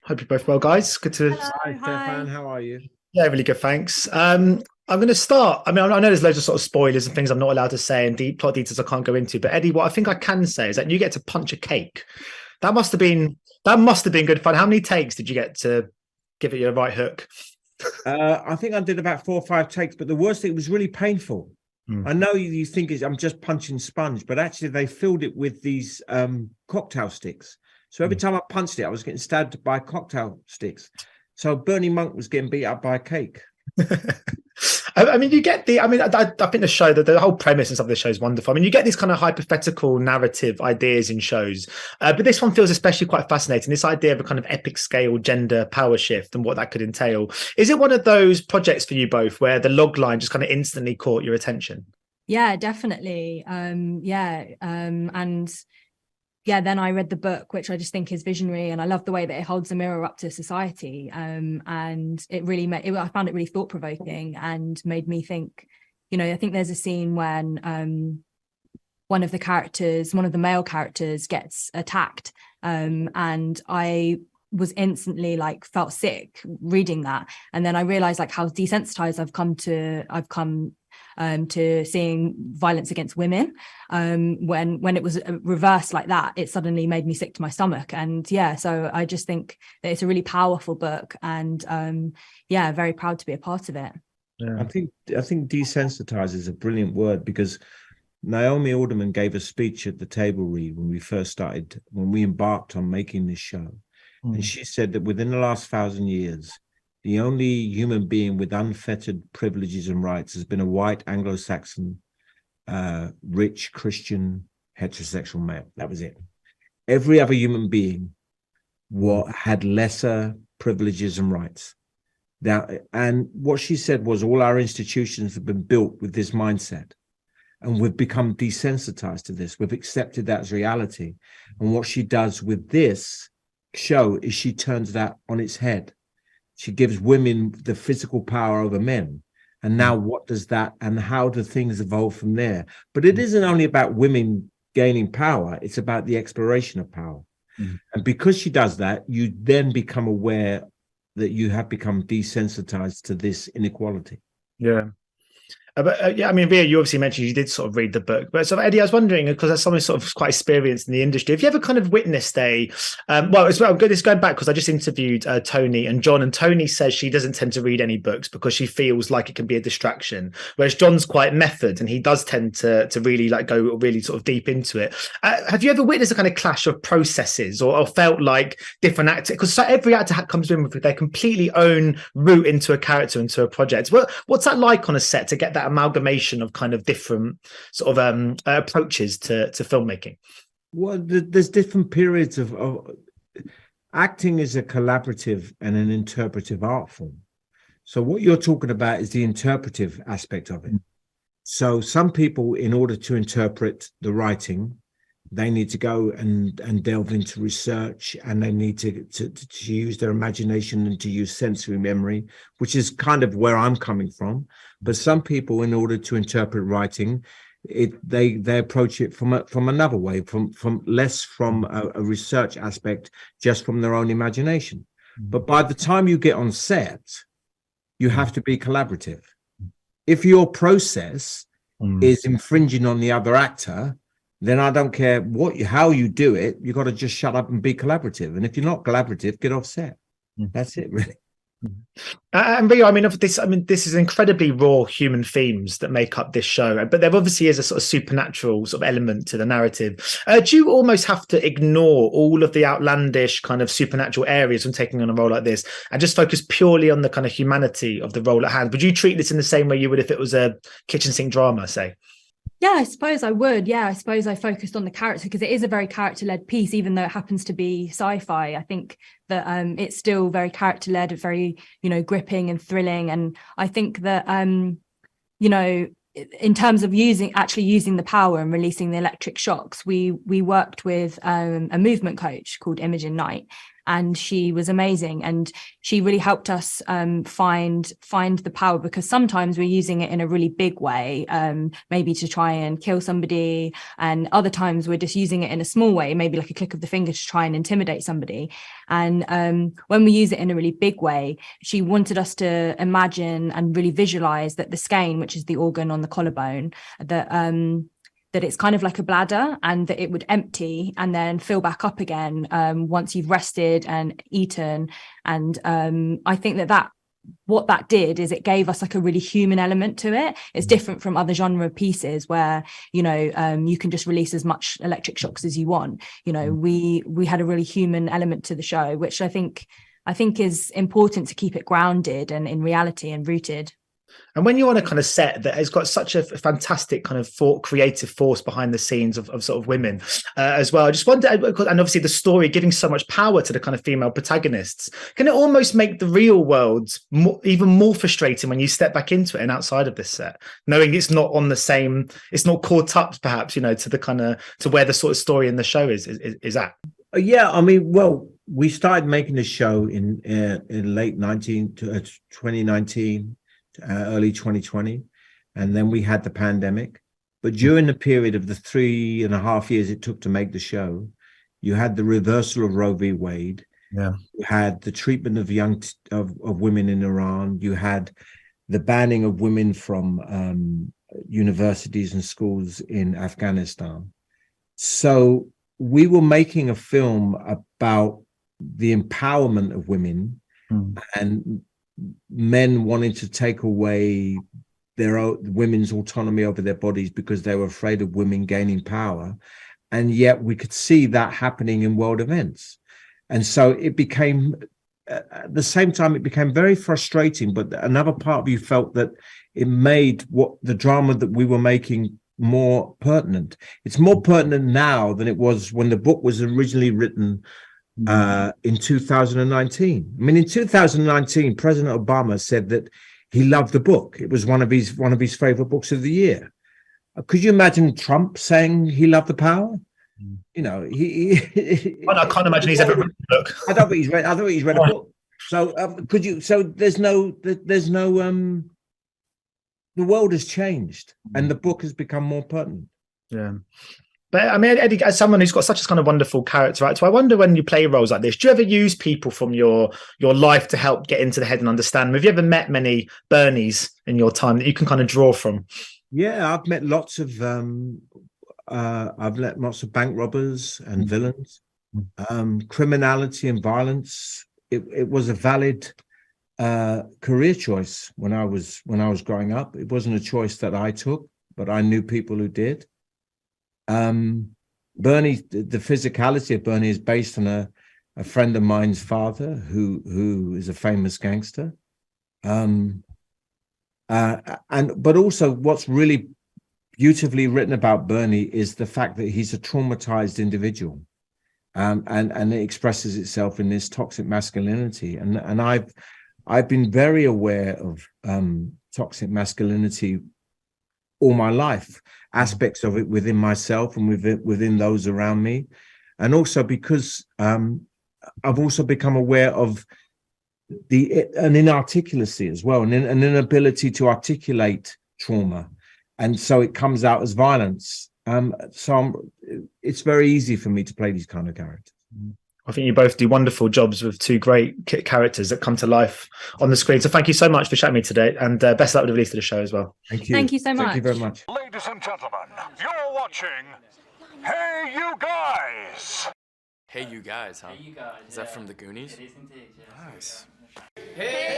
Hope you're both well, guys. Good to. Hello, Hi, Stefan. hi. How are you? Yeah, really good. Thanks. I'm going to start. I mean, I know there's loads of sort of spoilers and things I'm not allowed to say and deep plot details I can't go into. But Eddie, what I think I can say is that you get to punch a cake. That must have been good fun. How many takes did you get to give it your right hook? I think I did about 4 or 5 takes, but the worst thing, it was really painful. I know you think I'm just punching sponge, but actually they filled it with these cocktail sticks. So every time I punched it, I was getting stabbed by cocktail sticks. So Bernie Monk was getting beat up by a cake. I mean, you get the. I mean, I think the show, the whole premise and stuff of the show is wonderful. I mean, you get these kind of hypothetical narrative ideas in shows, but this one feels especially quite fascinating. This idea of a kind of epic scale gender power shift and what that could entail. Is it one of those projects for you both where the log line just kind of instantly caught your attention? Yeah, definitely. Then I read the book, which I just think is visionary, and I love the way that it holds a mirror up to society. And it really I found it really thought provoking and made me think. I think there's a scene when one of the male characters gets attacked, and I was instantly felt sick reading that, and then I realized how desensitized I've come to seeing violence against women. When it was reversed like that, it suddenly made me sick to my stomach. And so I just think that it's a really powerful book, and very proud to be a part of it. Yeah. I think desensitize is a brilliant word, because Naomi Alderman gave a speech at the table read when we embarked on making this show. And she said that within the last 1,000 years, the only human being with unfettered privileges and rights has been a white Anglo-Saxon, rich Christian heterosexual male. That was it. Every other human being had lesser privileges and rights. And what she said was all our institutions have been built with this mindset. And we've become desensitized to this. We've accepted that as reality. And what she does with this show is she turns that on its head. She gives women the physical power over men. And now what does that, and how do things evolve from there? But it isn't only about women gaining power, it's about the exploration of power. And because she does that, you then become aware that you have become desensitized to this inequality. Yeah. I mean, Ria, you obviously mentioned you did sort of read the book, but sort of Eddie, I was wondering, because as someone sort of quite experienced in the industry, have you ever kind of witnessed this going back, because I just interviewed Toni and John, and Toni says she doesn't tend to read any books because she feels like it can be a distraction, whereas John's quite method and he does tend to really go really sort of deep into it. Have you ever witnessed a kind of clash of processes or felt like different actors, because every actor comes in with their completely own route into a character, into a project? What's that like on a set to get that amalgamation of kind of different sort of approaches to filmmaking? Well, there's different periods of acting is a collaborative and an interpretive art form. So what you're talking about is the interpretive aspect of it. So some people, in order to interpret the writing, they need to go and delve into research, and they need to use their imagination and to use sensory memory, which is kind of where I'm coming from. But some people, in order to interpret writing, they approach it from another way, from less from a research aspect, just from their own imagination. But by the time you get on set, you have to be collaborative. If your process is infringing on the other actor, then I don't care how you do it. You got to just shut up and be collaborative. And if you're not collaborative, get off set. That's it, really. And Rio, this is incredibly raw human themes that make up this show, but there obviously is a sort of supernatural sort of element to the narrative. Do you almost have to ignore all of the outlandish kind of supernatural areas when taking on a role like this and just focus purely on the kind of humanity of the role at hand? Would you treat this in the same way you would if it was a kitchen sink drama, say? Yeah, I suppose I would. Yeah, I suppose I focused on the character because it is a very character-led piece, even though it happens to be sci-fi. I think that it's still very character-led, very, gripping and thrilling. And I think that, in terms of using the power and releasing the electric shocks, we worked with a movement coach called Imogen Knight. and she was amazing, and she really helped us find the power, because sometimes we're using it in a really big way, maybe to try and kill somebody, and other times we're just using it in a small way, maybe like a click of the finger to try and intimidate somebody. And when we use it in a really big way, she wanted us to imagine and really visualize that the skein, which is the organ on the collarbone, that it's kind of like a bladder, and that it would empty and then fill back up again once you've rested and eaten. And I think that what that did is it gave us like a really human element to it. It's different from other genre pieces where, you know, you can just release as much electric shocks as you want. You know, we had a really human element to the show, which I think is important to keep it grounded and in reality and rooted. And when you're on a kind of set that has got such a fantastic kind of creative force behind the scenes of sort of women as well, I just wonder, and obviously the story giving so much power to the kind of female protagonists, can it almost make the real world even more frustrating when you step back into it and outside of this set, knowing it's not on the same, it's not caught up perhaps, you know, to the kind of, to where the sort of story in the show is at? Yeah, I mean, well, we started making the show in late 2019. Early 2020, and then we had the pandemic. But during the period of the 3.5 years it took to make the show, you had the reversal of Roe v. Wade. Yeah, you had the treatment of of women in Iran. You had the banning of women from universities and schools in Afghanistan. So we were making a film about the empowerment of women and men wanting to take away their women's autonomy over their bodies because they were afraid of women gaining power. And yet we could see that happening in world events. And so it became, at the same time, it became very frustrating. But another part of you felt that it made what the drama that we were making more pertinent. It's more pertinent now than it was when the book was originally written in 2019. I mean, in 2019, President Obama said that he loved the book. It was one of his favorite books of the year. Could you imagine Trump saying he loved the power? You know, I can't imagine he's ever read the book. I don't think he's read a book. So could you? So there's no. The world has changed, and the book has become more pertinent. Yeah. But I mean, Eddie, as someone who's got such a kind of wonderful character, right? So I wonder, when you play roles like this, do you ever use people from your life to help get into the head and understand them? Have you ever met many Bernies in your time that you can kind of draw from? Yeah, I've met lots of bank robbers and villains. Criminality and violence. It was a valid career choice when I was growing up. It wasn't a choice that I took, but I knew people who did. Bernie, the physicality of Bernie is based on a friend of mine's father who is a famous gangster. But also what's really beautifully written about Bernie is the fact that he's a traumatized individual. And it expresses itself in this toxic masculinity. And I've been very aware of toxic masculinity all my life, aspects of it within myself and within those around me. And also because I've also become aware of an inarticulacy as well, and an inability to articulate trauma. And so it comes out as violence. It's very easy for me to play these kind of characters. I think you both do wonderful jobs with two great characters that come to life on the screen. So thank you so much for chatting with me today, and best luck with the release of the show as well. Thank you. Thank you so much. Thank you very much. Ladies and gentlemen, you're watching Hey You Guys. Hey You Guys, huh? Hey, you guys. Is that from the Goonies? It is indeed, yes. Nice. Hey,